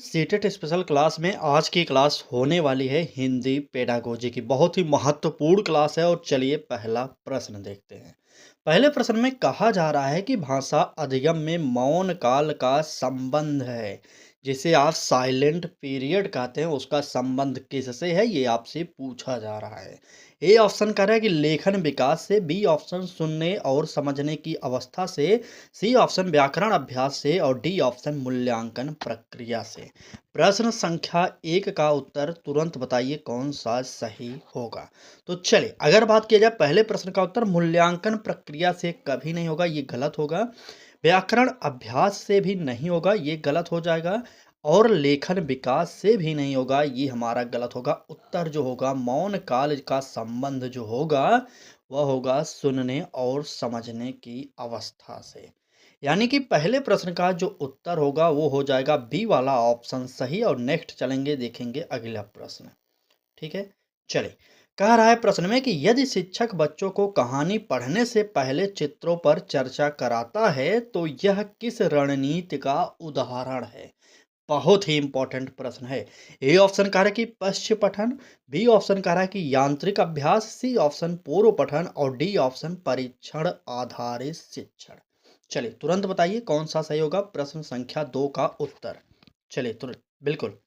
CTET special class में आज की क्लास होने वाली है हिंदी पेडागोजी की। बहुत ही महत्वपूर्ण क्लास है और चलिए पहला प्रश्न देखते हैं। पहले प्रश्न में कहा जा रहा है कि भाषा अधिगम में मौन काल का संबंध है, जिसे आप साइलेंट पीरियड कहते हैं, उसका संबंध किससे है ये आपसे पूछा जा रहा है। ए ऑप्शन कह रहा है कि लेखन विकास से, बी ऑप्शन सुनने और समझने की अवस्था से, सी ऑप्शन व्याकरण अभ्यास से और डी ऑप्शन मूल्यांकन प्रक्रिया से। प्रश्न संख्या एक का उत्तर तुरंत बताइए कौन सा सही होगा। तो चलिए, अगर बात की जाए पहले प्रश्न का उत्तर मूल्यांकन प्रक्रिया से कभी नहीं होगा, ये गलत होगा। व्याकरण अभ्यास से भी नहीं होगा, ये गलत हो जाएगा। और लेखन विकास से भी नहीं होगा, ये हमारा गलत होगा। उत्तर जो होगा मौन काल का संबंध जो होगा वह होगा सुनने और समझने की अवस्था से। यानी कि पहले प्रश्न का जो उत्तर होगा वो हो जाएगा बी वाला ऑप्शन सही। और नेक्स्ट चलेंगे, देखेंगे अगला प्रश्न। ठीक है, चलिए। कह रहा है प्रश्न में कि यदि शिक्षक बच्चों को कहानी पढ़ने से पहले चित्रों पर चर्चा कराता है तो यह किस रणनीति का उदाहरण है। बहुत ही इंपॉर्टेंट प्रश्न है। ए ऑप्शन कह रहा है कि पश्च पठन, बी ऑप्शन कह रहा है कि यांत्रिक अभ्यास, सी ऑप्शन पूर्व पठन और डी ऑप्शन परीक्षण आधारित शिक्षण। चलिए तुरंत बताइए कौन सा सही होगा प्रश्न संख्या दो का उत्तर। चलिए तुरंत, बिल्कुल।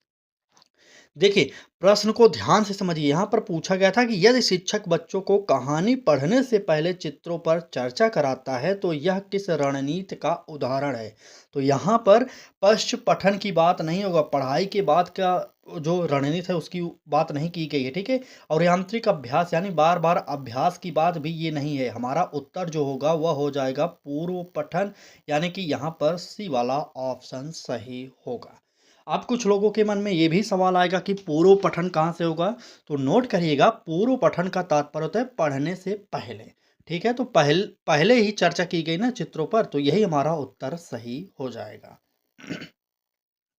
देखिए, प्रश्न को ध्यान से समझिए। यहाँ पर पूछा गया था कि यदि शिक्षक बच्चों को कहानी पढ़ने से पहले चित्रों पर चर्चा कराता है तो यह किस रणनीति का उदाहरण है। तो यहाँ पर पश्च पठन की बात नहीं होगा, पढ़ाई के बाद का जो रणनीति है उसकी बात नहीं की गई है। ठीक है, और यांत्रिक अभ्यास यानी बार बार अभ्यास की बात भी ये नहीं है। हमारा उत्तर जो होगा वह हो जाएगा पूर्व पठन, यानी कि यहाँ पर सी वाला ऑप्शन सही होगा। अब कुछ लोगों के मन में ये भी सवाल आएगा कि पूर्व पठन कहाँ से होगा। तो नोट करिएगा, पूर्व पठन का तात्पर्य होता है पढ़ने से पहले। ठीक है, तो पहले ही चर्चा की गई ना चित्रों पर, तो यही हमारा उत्तर सही हो जाएगा।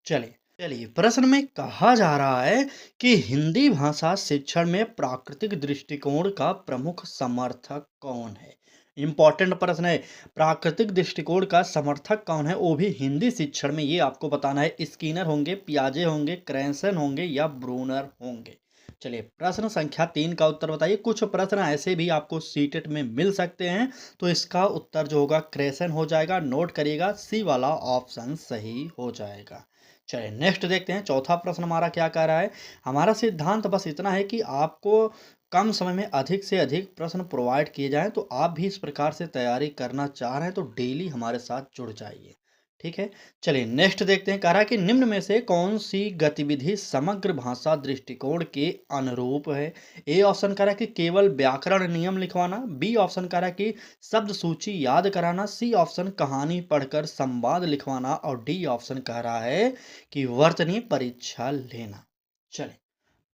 चलिए चलिए, प्रश्न में कहा जा रहा है कि हिंदी भाषा शिक्षण में प्राकृतिक दृष्टिकोण का प्रमुख समर्थक कौन है। इंपॉर्टेंट प्रश्न है। प्राकृतिक दृष्टिकोण का समर्थक कौन है, वो भी हिंदी शिक्षण में, ये आपको बताना है। स्किनर होंगे, पियाजे होंगे, क्रैसन होंगे या ब्रूनर होंगे। चलिए प्रश्न संख्या तीन का उत्तर बताइए। कुछ प्रश्न ऐसे भी आपको सीटेट में मिल सकते हैं, तो इसका उत्तर जो होगा क्रैसन हो जाएगा। नोट करिएगा, सी वाला ऑप्शन सही हो जाएगा। चलिए नेक्स्ट देखते हैं। चौथा प्रश्न हमारा क्या कह रहा है। हमारा सिद्धांत बस इतना है कि आपको कम समय में अधिक से अधिक प्रश्न प्रोवाइड किए जाएं। तो आप भी इस प्रकार से तैयारी करना चाह रहे हैं तो डेली हमारे साथ जुड़ जाइए। ठीक है, चलिए नेक्स्ट देखते हैं। कह रहा है कि निम्न में से कौन सी गतिविधि समग्र भाषा दृष्टिकोण के अनुरूप है। ए ऑप्शन कह रहा है कि केवल व्याकरण नियम लिखवाना, बी ऑप्शन कह रहा है कि शब्द सूची याद कराना, सी ऑप्शन कहानी पढ़कर संवाद लिखवाना और डी ऑप्शन कह रहा है कि वर्तनी परीक्षा लेना। चलिए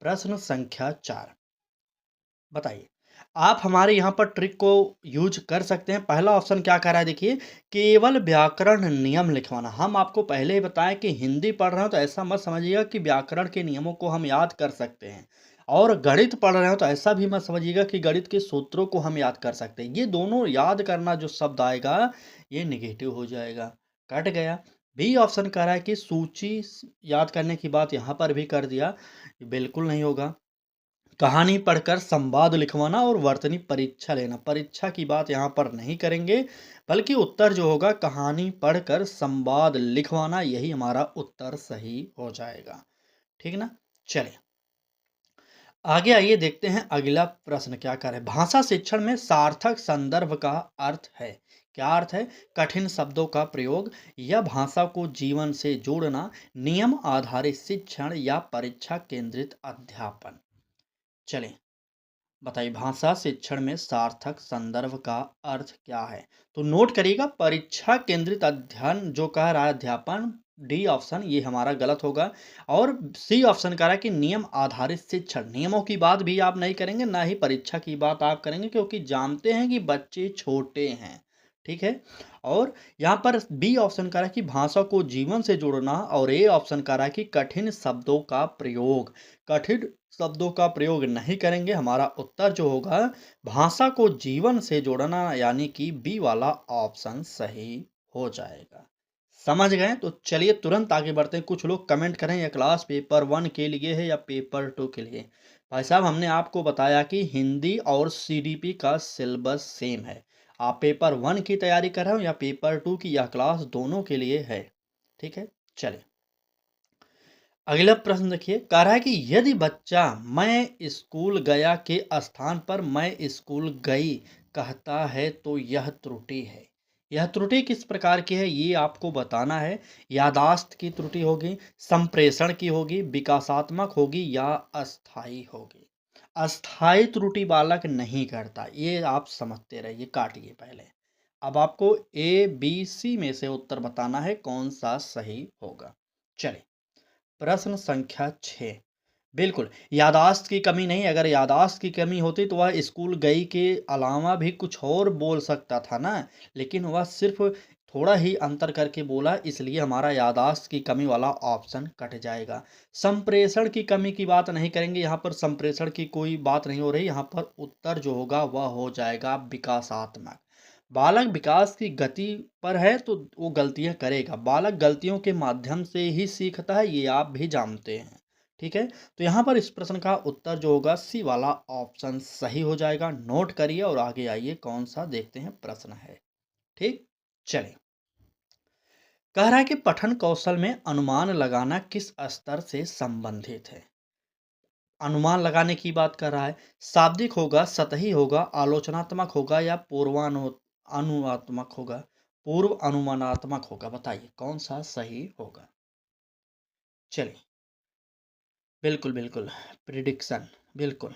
प्रश्न संख्या चार बताइए। आप हमारे यहाँ पर ट्रिक को यूज कर सकते हैं। पहला ऑप्शन क्या कह रहा है, देखिए, केवल व्याकरण नियम लिखवाना। हम आपको पहले ही बताएं कि हिंदी पढ़ रहे हो तो ऐसा मत समझिएगा कि व्याकरण के नियमों को हम याद कर सकते हैं, और गणित पढ़ रहे हो तो ऐसा भी मत समझिएगा कि गणित के सूत्रों को हम याद कर सकते हैं। ये दोनों याद करना जो शब्द आएगा ये निगेटिव हो जाएगा, कट गया। बी ऑप्शन कह रहा है कि सूची याद करने की बात यहाँ पर भी कर दिया, बिल्कुल नहीं होगा। कहानी पढ़कर संवाद लिखवाना और वर्तनी परीक्षा लेना, परीक्षा की बात यहाँ पर नहीं करेंगे, बल्कि उत्तर जो होगा कहानी पढ़कर संवाद लिखवाना, यही हमारा उत्तर सही हो जाएगा। ठीक ना, चलिए आगे आइए, देखते हैं अगला प्रश्न क्या कर रहे हैं। भाषा शिक्षण में सार्थक संदर्भ का अर्थ है। क्या अर्थ है। कठिन शब्दों का प्रयोग या भाषा को जीवन से जोड़ना, नियम आधारित शिक्षण या परीक्षा केंद्रित अध्यापन। चलें बताइए, भाषा शिक्षण में सार्थक संदर्भ का अर्थ क्या है। तो नोट करिएगा, परीक्षा केंद्रित अध्ययन जो कह रहा है अध्यापन, डी ऑप्शन ये हमारा गलत होगा। और सी ऑप्शन कह रहा है कि नियम आधारित शिक्षण, नियमों की बात भी आप नहीं करेंगे, ना ही परीक्षा की बात आप करेंगे, क्योंकि जानते हैं कि बच्चे छोटे हैं। ठीक है, और यहाँ पर बी ऑप्शन कह रहा है कि भाषा को जीवन से जोड़ना, और ए ऑप्शन कह रहा है कि कठिन शब्दों का प्रयोग। कठिन शब्दों का प्रयोग नहीं करेंगे। हमारा उत्तर जो होगा भाषा को जीवन से जोड़ना, यानी कि बी वाला ऑप्शन सही हो जाएगा। समझ गए? तो चलिए तुरंत आगे बढ़ते हैं। कुछ लोग कमेंट करें यह क्लास पेपर 1 के लिए है या पेपर 2 के लिए? भाई साहब हमने आपको बताया कि हिंदी और सीडीपी का सिलेबस सेम है। आप पेपर 1 की तैयारी कर रहे हो या पेपर 2 की, यह क्लास दोनों के लिए है। ठीक है? चलिए। अगला प्रश्न देखिए, कह रहा है कि यदि बच्चा मैं स्कूल गया के स्थान पर मैं स्कूल गई कहता है तो यह त्रुटि है। यह त्रुटि किस प्रकार की है ये आपको बताना है। यादाश्त की त्रुटि होगी, संप्रेषण की होगी, विकासात्मक होगी या अस्थाई होगी। अस्थाई त्रुटि बालक नहीं करता, ये आप समझते रहिए। काटिए पहले। अब आपको ए बी सी में से उत्तर बताना है कौन सा सही होगा। चलिए। प्रश्न संख्या 6। बिल्कुल, याददाश्त की कमी नहीं, अगर याददाश्त की कमी होती तो वह स्कूल गई के अलावा भी कुछ और बोल सकता था ना, लेकिन वह सिर्फ थोड़ा ही अंतर करके बोला, इसलिए हमारा याददाश्त की कमी वाला ऑप्शन कट जाएगा। संप्रेषण की कमी की बात नहीं करेंगे, यहाँ पर संप्रेषण की कोई बात नहीं हो रही, यहाँ पर उत्तर जो होगा वह हो जाएगा विकासात्मक। बालक विकास की गति पर है तो वो गलतियां करेगा, बालक गलतियों के माध्यम से ही सीखता है, ये आप भी जानते हैं। ठीक है, तो यहाँ पर इस प्रश्न का उत्तर जो होगा सी वाला ऑप्शन सही हो जाएगा। नोट करिए और आगे आइए कौन सा देखते हैं प्रश्न है। ठीक, चलिए। कह रहा है कि पठन कौशल में अनुमान लगाना किस स्तर से संबंधित है। अनुमान लगाने की बात कर रहा है। शाब्दिक होगा, सतही होगा, आलोचनात्मक होगा या अनुमात्मक होगा, पूर्व अनुमानात्मक होगा। बताइए कौन सा सही होगा। चलिए। बिल्कुल बिल्कुल। प्रिडिक्शन। बिल्कुल।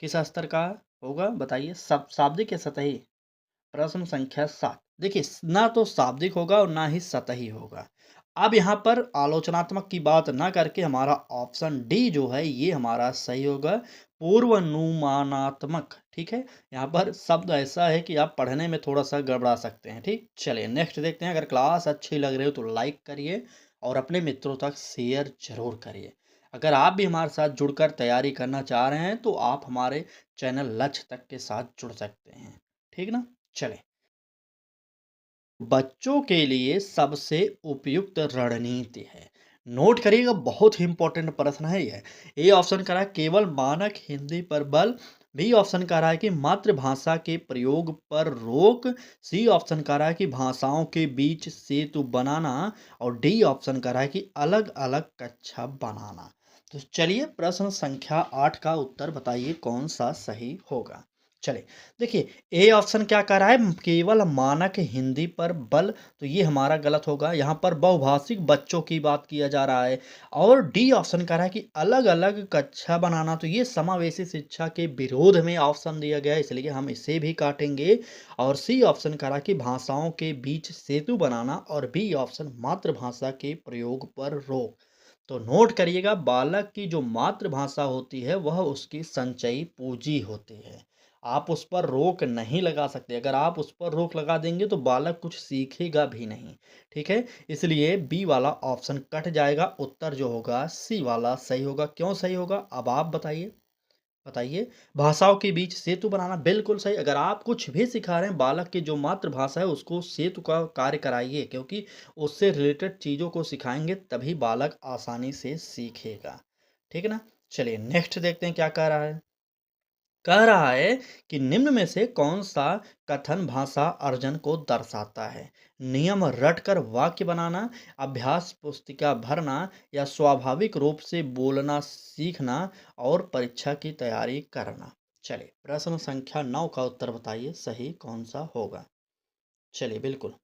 किस स्तर का होगा बताइए, सब शाब्दिक या सतही। प्रश्न संख्या 7। देखिए, ना तो शाब्दिक होगा और ना ही सतही होगा। अब यहाँ पर आलोचनात्मक की बात ना करके हमारा ऑप्शन डी जो है ये हमारा सही होगा, पूर्वानुमानात्मक। ठीक है, यहाँ पर शब्द ऐसा है कि आप पढ़ने में थोड़ा सा गड़बड़ा सकते हैं। ठीक, चलिए नेक्स्ट देखते हैं। अगर क्लास अच्छी लग रही हो तो लाइक करिए और अपने मित्रों तक शेयर जरूर करिए। अगर आप भी हमारे साथ जुड़कर तैयारी करना चाह रहे हैं तो आप हमारे चैनल लक्ष्य तक के साथ जुड़ सकते हैं। ठीक ना, चलें। बच्चों के लिए सबसे उपयुक्त रणनीति है। नोट करिएगा, बहुत ही इंपॉर्टेंट प्रश्न है यह। ए ऑप्शन कह रहा है केवल मानक हिंदी पर बल, बी ऑप्शन कह रहा है कि मातृभाषा के प्रयोग पर रोक, सी ऑप्शन कह रहा है कि भाषाओं के बीच सेतु बनाना और डी ऑप्शन कह रहा है कि अलग अलग कक्षा बनाना। तो चलिए प्रश्न संख्या 8 का उत्तर बताइए कौन सा सही होगा। चलिए। देखिए, ए ऑप्शन क्या कह रहा है केवल मानक हिंदी पर बल, तो ये हमारा गलत होगा। यहाँ पर बहुभाषिक बच्चों की बात किया जा रहा है। और डी ऑप्शन कह रहा है कि अलग अलग कक्षा बनाना, तो ये समावेशी शिक्षा के विरोध में ऑप्शन दिया गया है, इसलिए हम इसे भी काटेंगे। और सी ऑप्शन कह रहा है कि भाषाओं के बीच सेतु बनाना और बी ऑप्शन मातृभाषा के प्रयोग पर रोक। तो नोट करिएगा, बालक की जो मातृभाषा होती है वह उसकी संचयी पूंजी होती है। आप उस पर रोक नहीं लगा सकते, अगर आप उस पर रोक लगा देंगे तो बालक कुछ सीखेगा भी नहीं। ठीक है, इसलिए बी वाला ऑप्शन कट जाएगा। उत्तर जो होगा सी वाला सही होगा। क्यों सही होगा अब आप बताइए। बताइए। भाषाओं के बीच सेतु बनाना बिल्कुल सही। अगर आप कुछ भी सिखा रहे हैं बालक की जो मातृभाषा है उसको सेतु का कार्य कराइए, क्योंकि उससे रिलेटेड चीज़ों को सिखाएंगे तभी बालक आसानी से सीखेगा। ठीक है ना, चलिए नेक्स्ट देखते हैं क्या कह रहा है। कह रहा है कि निम्न में से कौन सा कथन भाषा अर्जन को दर्शाता है। नियम रटकर वाक्य बनाना, अभ्यास पुस्तिका भरना या स्वाभाविक रूप से बोलना सीखना और परीक्षा की तैयारी करना। चलिए प्रश्न संख्या 9 का उत्तर बताइए सही कौन सा होगा। चलिए बिल्कुल।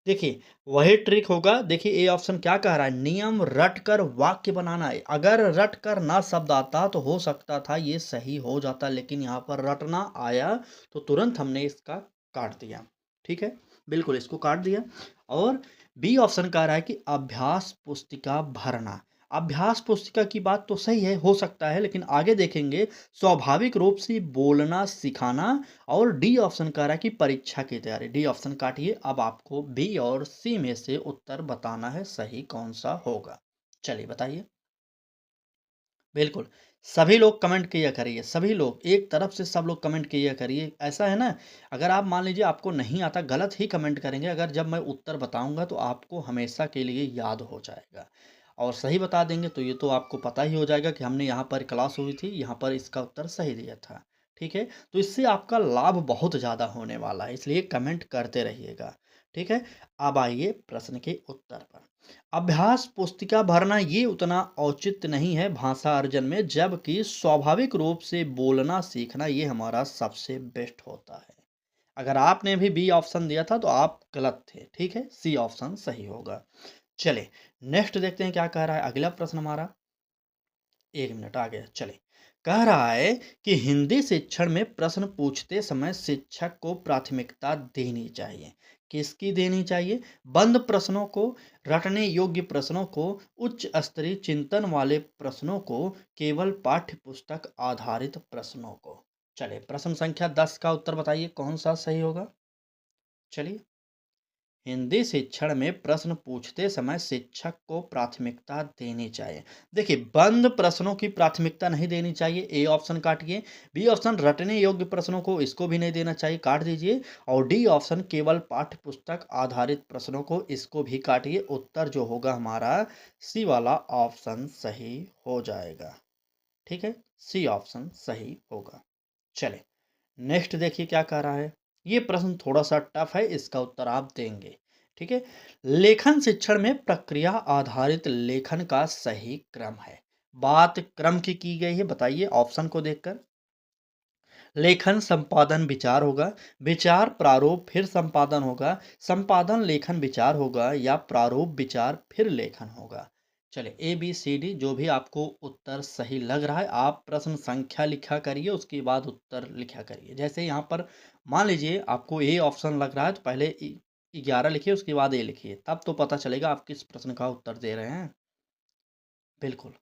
देखिए, वही ट्रिक होगा। देखिए ए ऑप्शन क्या कह रहा है, नियम रट कर वाक्य बनाना है। अगर रट कर ना शब्द आता तो हो सकता था ये सही हो जाता, लेकिन यहाँ पर रटना आया तो तुरंत हमने इसका काट दिया। ठीक है, बिल्कुल इसको काट दिया। और बी ऑप्शन कह रहा है कि अभ्यास पुस्तिका भरना। अभ्यास पुस्तिका की बात तो सही है, हो सकता है, लेकिन आगे देखेंगे स्वाभाविक रूप से बोलना सिखाना। और डी ऑप्शन कह रहा है कि परीक्षा की तैयारी। डी ऑप्शन काटिए। अब आपको बी और सी में से उत्तर बताना है सही कौन सा होगा। चलिए बताइए। बिल्कुल, सभी लोग कमेंट किया करिए, सभी लोग, एक तरफ से सब लोग कमेंट किया करिए। ऐसा है ना, अगर आप मान लीजिए आपको नहीं आता, गलत ही कमेंट करेंगे, अगर जब मैं उत्तर बताऊँगा तो आपको हमेशा के लिए याद हो जाएगा। और सही बता देंगे तो ये तो आपको पता ही हो जाएगा कि हमने यहाँ पर क्लास हुई थी, यहाँ पर इसका उत्तर सही दिया था। ठीक है? तो इससे आपका लाभ बहुत ज़्यादा होने वाला है, इसलिए कमेंट करते रहिएगा। ठीक है? अब आइए प्रश्न के उत्तर पर। अभ्यास पुस्तिका भरना ये उतना औचित्य नहीं है भाषा अर्जन में, जबकि स्वाभाविक रूप से बोलना सीखना ये हमारा सबसे बेस्ट होता है। अगर आपने भी बी ऑप्शन दिया था तो आप गलत थे, ठीक है? सी ऑप्शन सही होगा। चले, नेक्स्ट देखते हैं क्या कह रहा है अगला प्रश्न हमारा। 1 मिनट आ गया, चले। कह रहा है कि हिंदी शिक्षण में प्रश्न पूछते समय शिक्षक को प्राथमिकता देनी चाहिए। किसकी देनी चाहिए? बंद प्रश्नों को, रटने योग्य प्रश्नों को, उच्च स्तरीय चिंतन वाले प्रश्नों को, केवल पाठ्य पुस्तक आधारित प्रश्नों को। चलिए, प्रश्न संख्या 10 का उत्तर बताइए कौन सा सही होगा? चलिए, हिंदी शिक्षण में प्रश्न पूछते समय शिक्षक को प्राथमिकता देनी चाहिए। देखिए, बंद प्रश्नों की प्राथमिकता नहीं देनी चाहिए, ए ऑप्शन काटिए। बी ऑप्शन रटने योग्य प्रश्नों को, इसको भी नहीं देना चाहिए, काट दीजिए। और डी ऑप्शन केवल पाठ्य पुस्तक आधारित प्रश्नों को, इसको भी काटिए। उत्तर जो होगा हमारा सी वाला ऑप्शन सही हो जाएगा। ठीक है, सी ऑप्शन सही होगा। चले, नेक्स्ट देखिए क्या कह रहा है। ये प्रश्न थोड़ा सा टफ है, इसका उत्तर आप देंगे। ठीक है, लेखन शिक्षण में प्रक्रिया आधारित लेखन का सही क्रम है। बात क्रम की गई है, बताइए ऑप्शन को देखकर। लेखन संपादन विचार होगा, विचार प्रारूप फिर संपादन होगा, संपादन लेखन विचार होगा, या प्रारूप विचार फिर लेखन होगा। चलिए, ए बी सी डी जो भी आपको उत्तर सही लग रहा है, आप प्रश्न संख्या लिखा करिए, उसके बाद उत्तर लिखा करिए। जैसे यहाँ पर मान लीजिए आपको ए ऑप्शन लग रहा है तो पहले 11 लिखिए, उसके बाद ए लिखिए, तब तो पता चलेगा आप किस प्रश्न का उत्तर दे रहे हैं। बिल्कुल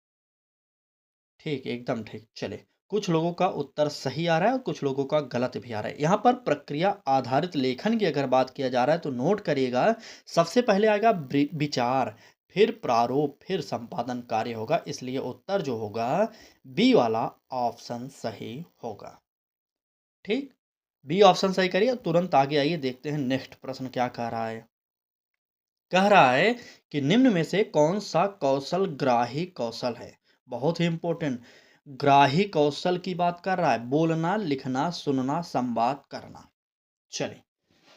ठीक, एकदम ठीक। चले, कुछ लोगों का उत्तर सही आ रहा है और कुछ लोगों का गलत भी आ रहा है। यहाँ पर प्रक्रिया आधारित लेखन की अगर बात किया जा रहा है तो नोट करिएगा, सबसे पहले आएगा विचार, फिर प्रारूप, फिर संपादन कार्य होगा। इसलिए उत्तर जो होगा बी वाला ऑप्शन सही होगा। ठीक, बी ऑप्शन सही करिए। तुरंत आगे आइए, देखते हैं नेक्स्ट प्रश्न क्या कह रहा है। कह रहा है कि निम्न में से कौन सा कौशल ग्राही कौशल है? बहुत ही इंपॉर्टेंट। ग्राही कौशल की बात कर रहा है, बोलना, लिखना, सुनना, संवाद करना। चलिए,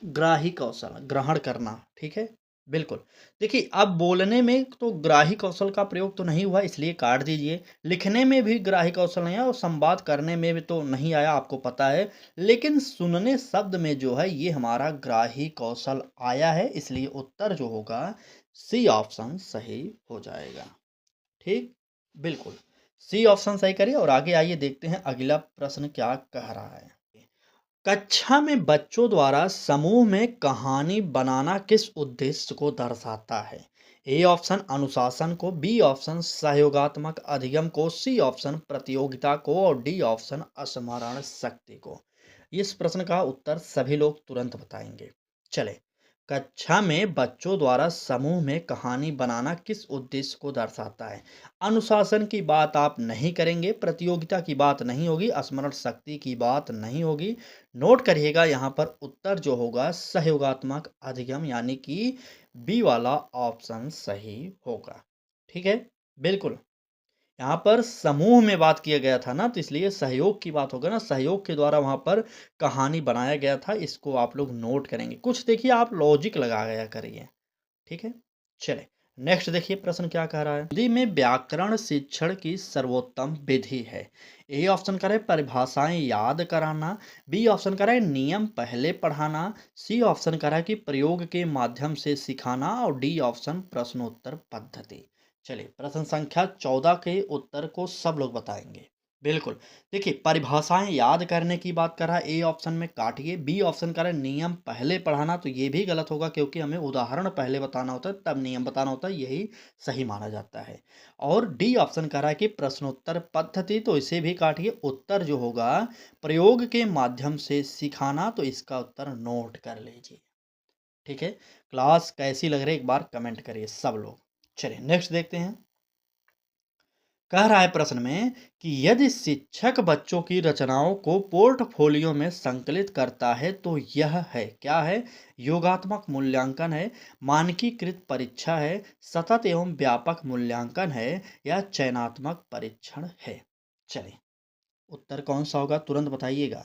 ग्राही कौशल, ग्रहण करना, ठीक है? बिल्कुल। देखिए, अब बोलने में तो ग्राही कौशल का प्रयोग तो नहीं हुआ, इसलिए काट दीजिए। लिखने में भी ग्राही कौशल नहीं आया और संवाद करने में भी तो नहीं आया, आपको पता है। लेकिन सुनने शब्द में जो है ये हमारा ग्राही कौशल आया है, इसलिए उत्तर जो होगा सी ऑप्शन सही हो जाएगा। ठीक? बिल्कुल। सी ऑप्शन सही करिए और आगे आइए, देखते हैं अगला प्रश्न क्या कह रहा है। कक्षा में बच्चों द्वारा समूह में कहानी बनाना किस उद्देश्य को दर्शाता है? ए ऑप्शन अनुशासन को, बी ऑप्शन सहयोगात्मक अधिगम को, सी ऑप्शन प्रतियोगिता को, और डी ऑप्शन स्मरण शक्ति को। इस प्रश्न का उत्तर सभी लोग तुरंत बताएंगे। चले, कक्षा में बच्चों द्वारा समूह में कहानी बनाना किस उद्देश्य को दर्शाता है? अनुशासन की बात आप नहीं करेंगे, प्रतियोगिता की बात नहीं होगी, स्मरण शक्ति की बात नहीं होगी। नोट करिएगा, यहाँ पर उत्तर जो होगा सहयोगात्मक अधिगम, यानी कि बी वाला ऑप्शन सही होगा। ठीक है, बिल्कुल। यहाँ पर समूह में बात किया गया था ना, तो इसलिए सहयोग की बात होगा ना, सहयोग के द्वारा वहाँ पर कहानी बनाया गया था। इसको आप लोग नोट करेंगे, कुछ देखिए आप लॉजिक लगा गया करिए। ठीक है, चले, नेक्स्ट देखिए प्रश्न क्या कह रहा है। हिंदी में व्याकरण शिक्षण की सर्वोत्तम विधि है। ए ऑप्शन करे परिभाषाएं याद कराना, बी ऑप्शन करे नियम पहले पढ़ाना, सी ऑप्शन करा कि प्रयोग के माध्यम से सिखाना, और डी ऑप्शन प्रश्नोत्तर पद्धति। चलिए, प्रश्न संख्या 14 के उत्तर को सब लोग बताएंगे। बिल्कुल, देखिए परिभाषाएं याद करने की बात कर रहा है, ए ऑप्शन में काटिए। बी ऑप्शन कर रहा है नियम पहले पढ़ाना, तो ये भी गलत होगा क्योंकि हमें उदाहरण पहले बताना होता है, तब नियम बताना होता है, यही सही माना जाता है। और डी ऑप्शन कर रहा है कि प्रश्नोत्तर पद्धति, तो इसे भी काटिए। उत्तर जो होगा प्रयोग के माध्यम से सिखाना, तो इसका उत्तर नोट कर लीजिए। ठीक है, क्लास कैसी लग रही है एक बार कमेंट करिए सब लोग। चलिए, नेक्स्ट देखते हैं। कह रहा है प्रश्न में कि यदि शिक्षक बच्चों की रचनाओं को पोर्टफोलियो में संकलित करता है तो यह है क्या है? योगात्मक मूल्यांकन है, मानकीकृत परीक्षा है, सतत एवं व्यापक मूल्यांकन है या चयनात्मक परीक्षण है। चलिए, उत्तर कौन सा होगा तुरंत बताइएगा।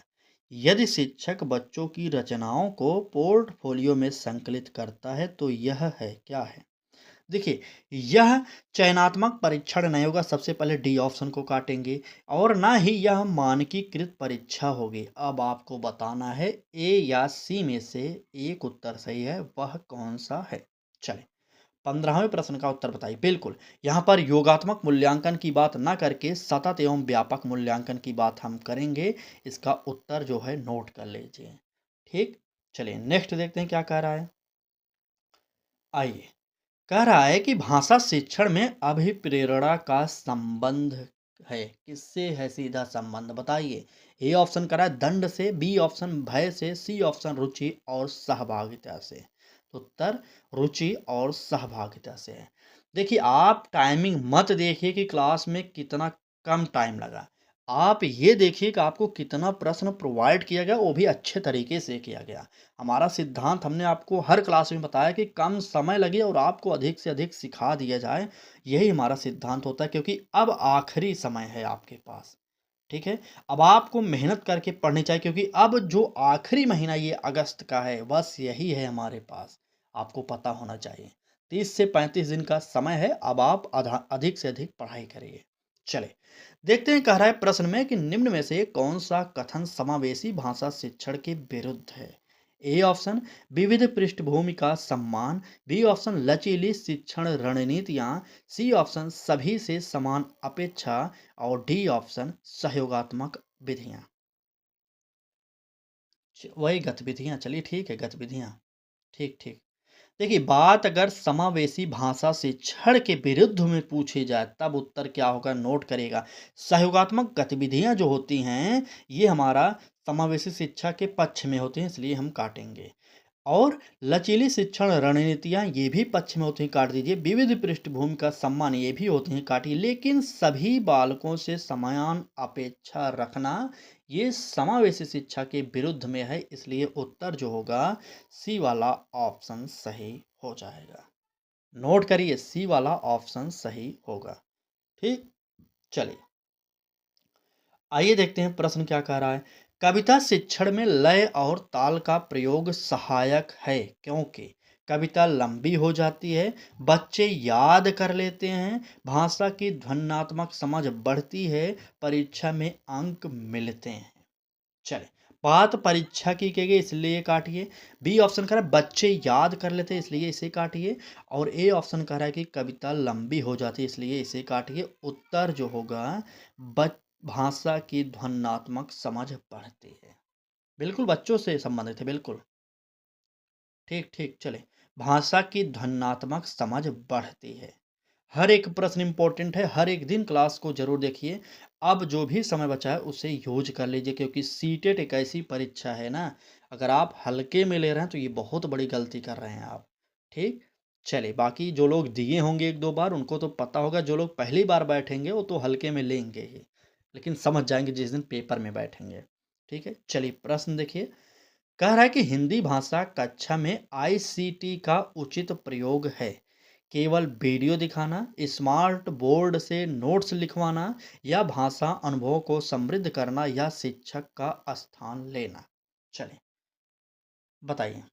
यदि शिक्षक बच्चों की रचनाओं को पोर्टफोलियो में संकलित करता है तो यह है क्या है? देखिए, यह चयनात्मक परीक्षण नहीं होगा, सबसे पहले डी ऑप्शन को काटेंगे और ना ही यह मानकीकृत परीक्षा होगी। अब आपको बताना है ए या सी में से एक उत्तर सही है, वह कौन सा है? चलें, 15वें प्रश्न का उत्तर बताइए। बिल्कुल, यहाँ पर योगात्मक मूल्यांकन की बात ना करके सतत एवं व्यापक मूल्यांकन की बात हम करेंगे। इसका उत्तर जो है नोट कर लीजिए। ठीक, चलिए नेक्स्ट देखते हैं क्या कह रहा है। आइए, कह रहा है कि भाषा शिक्षण में अभिप्रेरणा का संबंध है। किससे है सीधा संबंध बताइए। ए ऑप्शन कह रहा है दंड से, बी ऑप्शन भय से, सी ऑप्शन रुचि और सहभागिता से। तो उत्तर रुचि और सहभागिता से है। देखिए, आप टाइमिंग मत देखिए कि क्लास में कितना कम टाइम लगा। आप ये देखिए कि आपको कितना प्रश्न प्रोवाइड किया गया, वो भी अच्छे तरीके से किया गया। हमारा सिद्धांत हमने आपको हर क्लास में बताया कि कम समय लगे और आपको अधिक से अधिक सिखा दिया जाए। यही हमारा सिद्धांत होता है, क्योंकि अब आखिरी समय है आपके पास। ठीक है, अब आपको मेहनत करके पढ़नी चाहिए, क्योंकि अब जो आखिरी महीना ये अगस्त का है, बस यही है हमारे पास। आपको पता होना चाहिए 30 से 35 दिन का समय है। अब आप अधिक से अधिक पढ़ाई करिए। चले, देखते हैं कह रहा है प्रश्न में कि निम्न में से कौन सा कथन समावेशी भाषा शिक्षण के विरुद्ध है। ए ऑप्शन विविध पृष्ठभूमि का सम्मान, बी ऑप्शन लचीली शिक्षण रणनीतियां, सी ऑप्शन सभी से समान अपेक्षा और डी ऑप्शन सहयोगात्मक विधियां। वही गतिविधियां, चलिए ठीक है, गतिविधियां। ठीक ठीक। देखिए, बात अगर समावेशी भाषा शिक्षण के विरुद्ध में पूछी जाए तब उत्तर क्या होगा, नोट करिएगा। सहयोगात्मक गतिविधियां जो होती हैं, ये हमारा समावेशी शिक्षा के पक्ष में होती हैं, इसलिए हम काटेंगे। और लचीली शिक्षण रणनीतियाँ ये भी पक्ष में होती हैं, काट दीजिए। विविध पृष्ठभूमि का सम्मान ये भी होती हैं, काटिए। लेकिन सभी बालकों से समान अपेक्षा रखना ये समावेशी शिक्षा के विरुद्ध में है, इसलिए उत्तर जो होगा सी वाला ऑप्शन सही हो जाएगा। नोट करिए, सी वाला ऑप्शन सही होगा। ठीक, चलिए आइए देखते हैं प्रश्न क्या कह रहा है। कविता शिक्षण में लय और ताल का प्रयोग सहायक है, क्योंकि कविता लंबी हो जाती है, बच्चे याद कर लेते हैं, भाषा की ध्वन्यात्मक समझ बढ़ती है, परीक्षा में अंक मिलते हैं। चले, बात परीक्षा की गई, इसलिए काटिए। बी ऑप्शन कह रहा है बच्चे याद कर लेते हैं, इसलिए इसे काटिए। और ए ऑप्शन कह रहा है कि कविता लंबी हो जाती है, इसलिए इसे काटिए। उत्तर जो होगा भाषा की ध्वन्यात्मक समझ बढ़ती है। बिल्कुल बच्चों से संबंधित है, बिल्कुल। ठीक ठीक, चले, भाषा की ध्वन्यात्मक समझ बढ़ती है। हर एक प्रश्न इंपॉर्टेंट है, हर एक दिन क्लास को जरूर देखिए। अब जो भी समय बचा है उसे यूज कर लीजिए, क्योंकि सीटेट एक ऐसी परीक्षा है ना, अगर आप हल्के में ले रहे हैं तो ये बहुत बड़ी गलती कर रहे हैं आप। ठीक, चलिए, बाकी जो लोग दिए होंगे एक दो बार उनको तो पता होगा, जो लोग पहली बार बैठेंगे वो तो हल्के में लेंगे ही, लेकिन समझ जाएंगे जिस दिन पेपर में बैठेंगे। ठीक है, चलिए प्रश्न देखिए। कह रहा है कि हिंदी भाषा कक्षा में आईसीटी का उचित प्रयोग है। केवल वीडियो दिखाना, स्मार्ट बोर्ड से नोट्स लिखवाना या भाषा अनुभव को समृद्ध करना या शिक्षक का स्थान लेना। चलिए बताइए।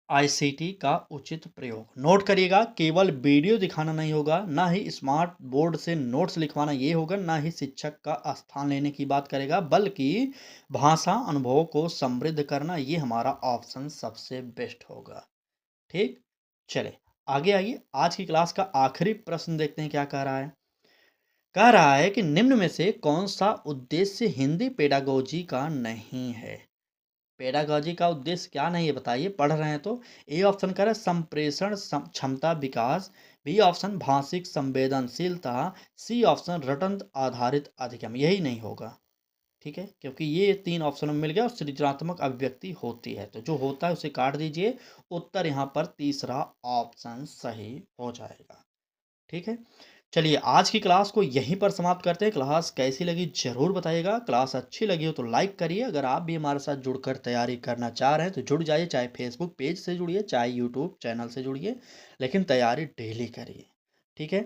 आईसीटी का उचित प्रयोग नोट करिएगा। केवल वीडियो दिखाना नहीं होगा, ना ही स्मार्ट बोर्ड से नोट्स लिखवाना ये होगा, ना ही शिक्षक का स्थान लेने की बात करेगा, बल्कि भाषा अनुभव को समृद्ध करना, ये हमारा ऑप्शन सबसे बेस्ट होगा। ठीक, चले आगे आइए। आज की क्लास का आखिरी प्रश्न देखते हैं क्या कह रहा है। कह रहा है कि निम्न में से कौन सा उद्देश्य हिंदी पेडागोजी का नहीं है। पेडागॉजी का उद्देश्य क्या नहीं है बताइए, पढ़ रहे हैं तो। ए ऑप्शन कह रहा है संप्रेषण क्षमता विकास, बी ऑप्शन भाषिक संवेदनशीलता, सी ऑप्शन रटन आधारित अधिगम। यही नहीं होगा, ठीक है, क्योंकि ये तीन ऑप्शन में मिल गया और सृजनात्मक अभिव्यक्ति होती है, तो जो होता है उसे काट दीजिए। उत्तर यहाँ पर तीसरा ऑप्शन सही हो जाएगा। ठीक है, चलिए आज की क्लास को यहीं पर समाप्त करते हैं। क्लास कैसी लगी ज़रूर बताइएगा। क्लास अच्छी लगी हो तो लाइक करिए। अगर आप भी हमारे साथ जुड़कर तैयारी करना चाह रहे हैं तो जुड़ जाइए, चाहे फेसबुक पेज से जुड़िए, चाहे यूट्यूब चैनल से जुड़िए, लेकिन तैयारी डेली करिए। ठीक है?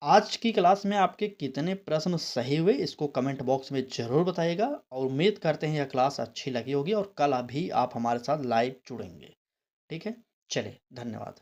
आज की क्लास में आपके कितने प्रश्न सही हुए इसको कमेंट बॉक्स में ज़रूर बताइएगा और उम्मीद करते हैं यह क्लास अच्छी लगी होगी और कल अभी आप हमारे साथ लाइव जुड़ेंगे। ठीक है? चलिए धन्यवाद।